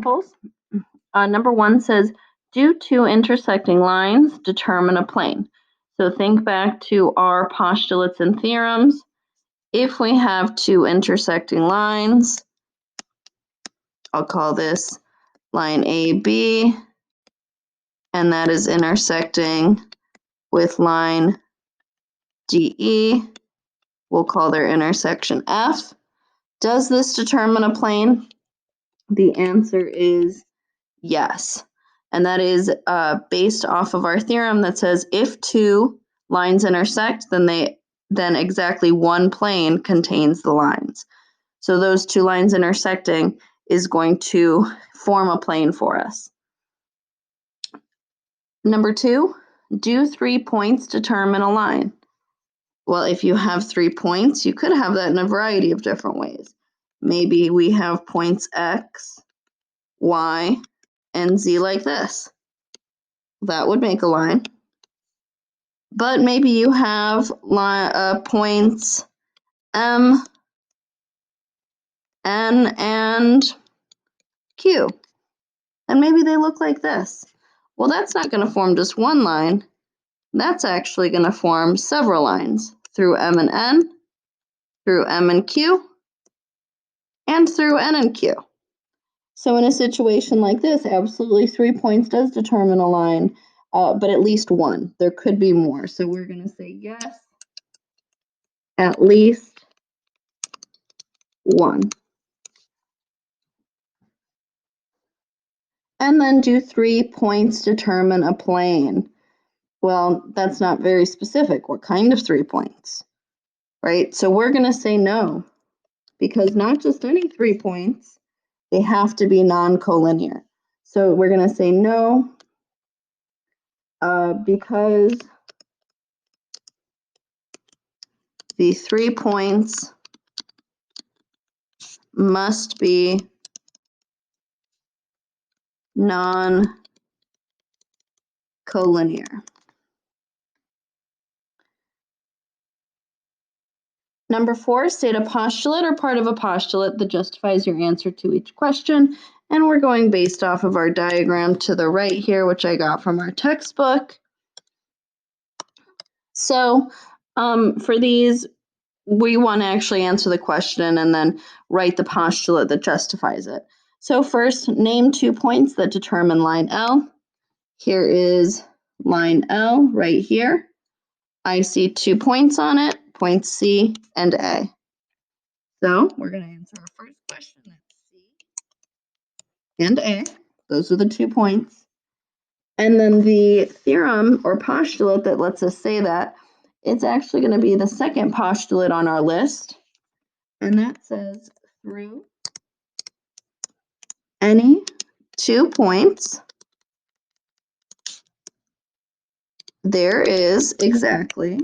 examples. Number 1 says, do two intersecting lines determine a plane? So think back to our postulates and theorems. If we have two intersecting lines, I'll call this line AB, and that is intersecting with line DE. We'll call their intersection F. Does this determine a plane? The answer is yes. And that is based off of our theorem that says if two lines intersect, then exactly one plane contains the lines. So those two lines intersecting is going to form a plane for us. Number 2, do 3 points determine a line? Well, if you have 3 points, you could have that in a variety of different ways. Maybe we have points X, Y, and Z like this. That would make a line. But maybe you have points M, N, and Q. And maybe they look like this. Well, that's not going to form just one line. That's actually going to form several lines through M and N, through M and Q, and through N and Q. So in a situation like this, absolutely 3 points does determine a line, but at least one. There could be more. So we're going to say yes, at least one. And then do 3 points determine a plane? Well, that's not very specific. What kind of 3 points, right? So we're going to say no, because not just any 3 points, they have to be non-collinear. So we're going to say no, because the 3 points must be non-collinear. Number 4, state a postulate or part of a postulate that justifies your answer to each question. And we're going based off of our diagram to the right here, which I got from our textbook. So for these, we want to actually answer the question and then write the postulate that justifies it. So first, name 2 points that determine line L. Here is line L right here. I see 2 points on it, points C and A. So we're going to answer our first question. That's C and A. Those are the 2 points. And then the theorem or postulate that lets us say that, it's actually going to be the second postulate on our list. And that says through any 2 points, there is exactly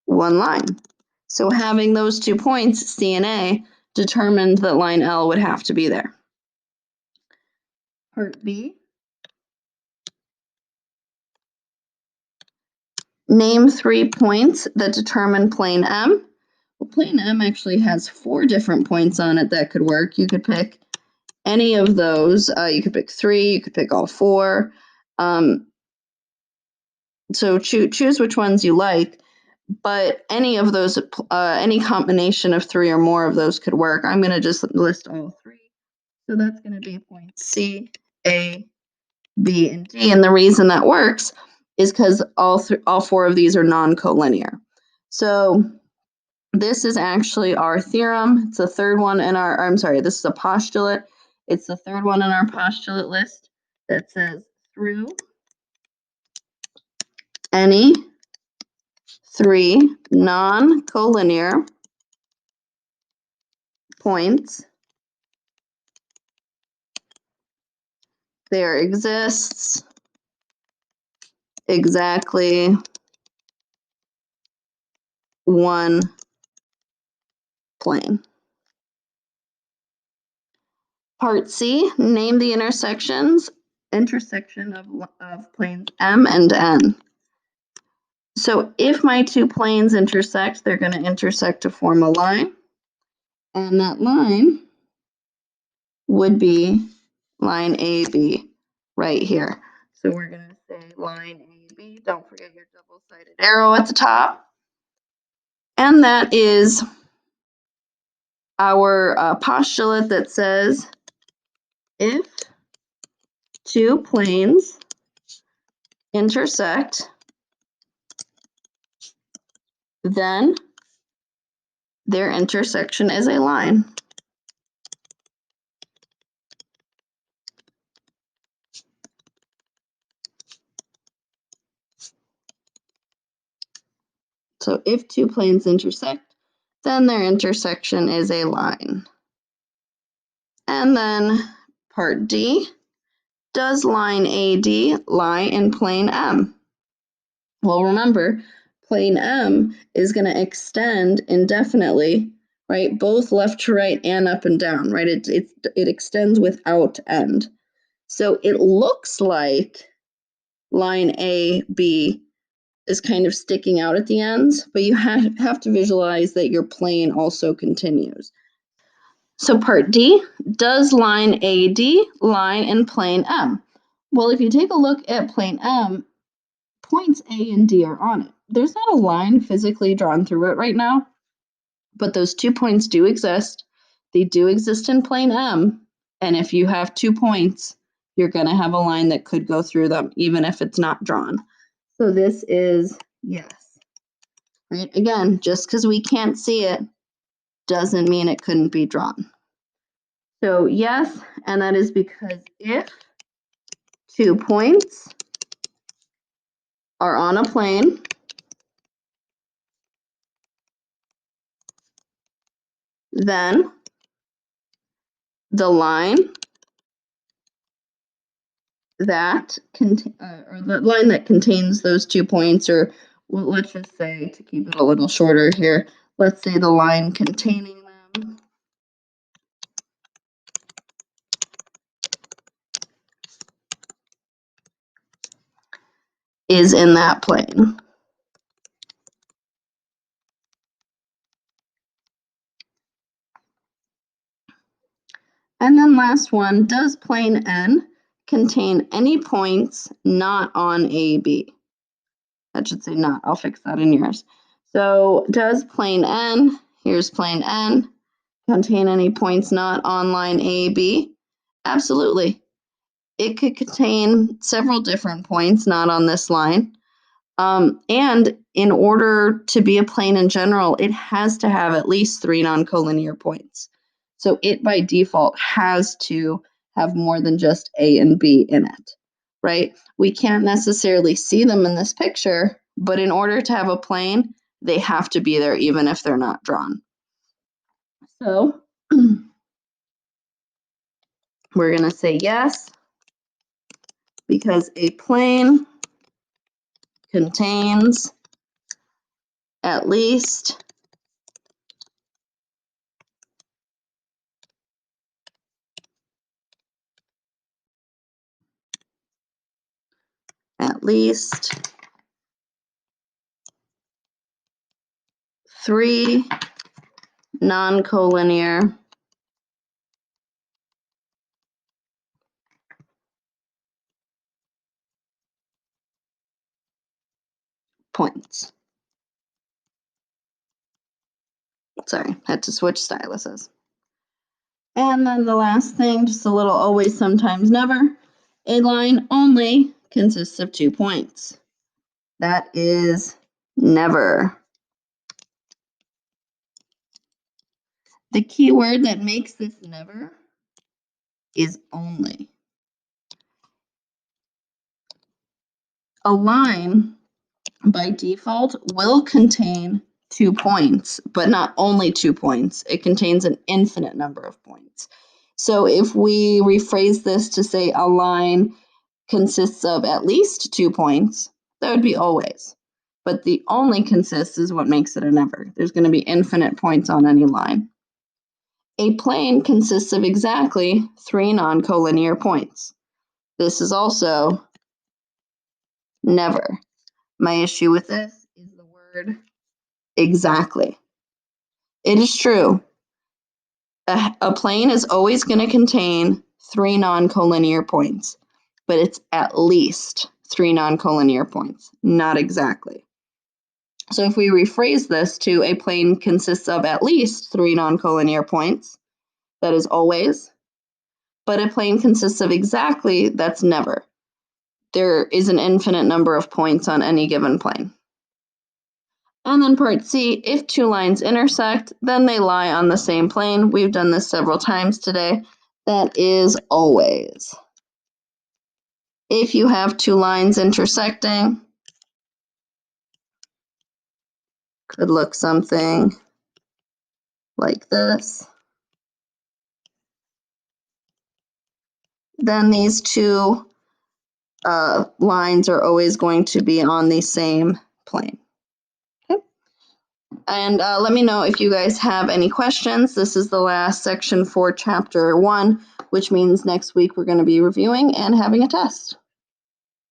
one line. So having those 2 points, C and A, determined that line L would have to be there. Part B. Name 3 points that determine plane M. Well, plane M actually has 4 different points on it that could work. You could pick any of those. You could pick 3, you could pick all 4. So choose which ones you like, but any of those, any combination of 3 or more of those could work. I'm going to just list all 3. So that's going to be points C, A, B, and D. And the reason that works is because all 4 of these are non-collinear. So this is actually our theorem. It's the third one in our, this is a postulate. It's the third one in our postulate list that says through any 3 non-collinear points, there exists exactly one plane. Part C, name the intersection of planes M and N. So if my 2 planes intersect, they're going to intersect to form a line. And that line would be line AB right here. So we're going to say line AB. Don't forget your double-sided arrow at the top. And that is our postulate that says if two planes intersect, then their intersection is a line. So if two planes intersect, then their intersection is a line. And then part D, does line AD lie in plane M? Well, remember, plane M is going to extend indefinitely, right? Both left to right and up and down, right? It extends without end. So it looks like line AB is kind of sticking out at the ends, but you have to visualize that your plane also continues. So part D, does line AD lie in plane M? Well, if you take a look at plane M, points A and D are on it. There's not a line physically drawn through it right now, but those 2 points do exist. They do exist in plane M, and if you have 2 points, you're going to have a line that could go through them, even if it's not drawn. So this is yes. Right? Again, just because we can't see it doesn't mean it couldn't be drawn. So yes, and that is because if 2 points are on a plane, then the line that contains those 2 points, or well, let's just say, to keep it a little shorter here, let's say the line containing them is in that plane. And then last one, does plane N contain any points not on AB? That should say not. I'll fix that in yours. So does plane N, here's plane N, contain any points not on line AB? Absolutely. It could contain several different points not on this line. And in order to be a plane in general, it has to have at least 3 non-collinear points. So it by default has to have more than just A and B in it, right? We can't necessarily see them in this picture, but in order to have a plane, they have to be there even if they're not drawn. So we're going to say yes, because a plane contains at least three non-collinear points. Sorry, had to switch styluses. And then the last thing, just a little always, sometimes, never. A line only consists of 2 points. That is never. The key word that makes this never is only. A line, by default, will contain 2 points, but not only 2 points. It contains an infinite number of points. So if we rephrase this to say a line consists of at least 2 points, that would be always. But the only consists is what makes it a never. There's going to be infinite points on any line. A plane consists of exactly 3 non-collinear points. This is also never. My issue with this is the word exactly. It is true a plane is always going to contain 3 non-collinear points, but it's at least 3 non-collinear points, not exactly. So if we rephrase this to a plane consists of at least 3 non-collinear points, that is always, but a plane consists of exactly, that's never. There is an infinite number of points on any given plane. And then part C, if 2 lines intersect, then they lie on the same plane. We've done this several times today. That is always. If you have 2 lines intersecting, could look something like this. Then these 2 lines are always going to be on the same plane. Okay. And let me know if you guys have any questions. This is the last section for chapter 1, which means next week we're going to be reviewing and having a test.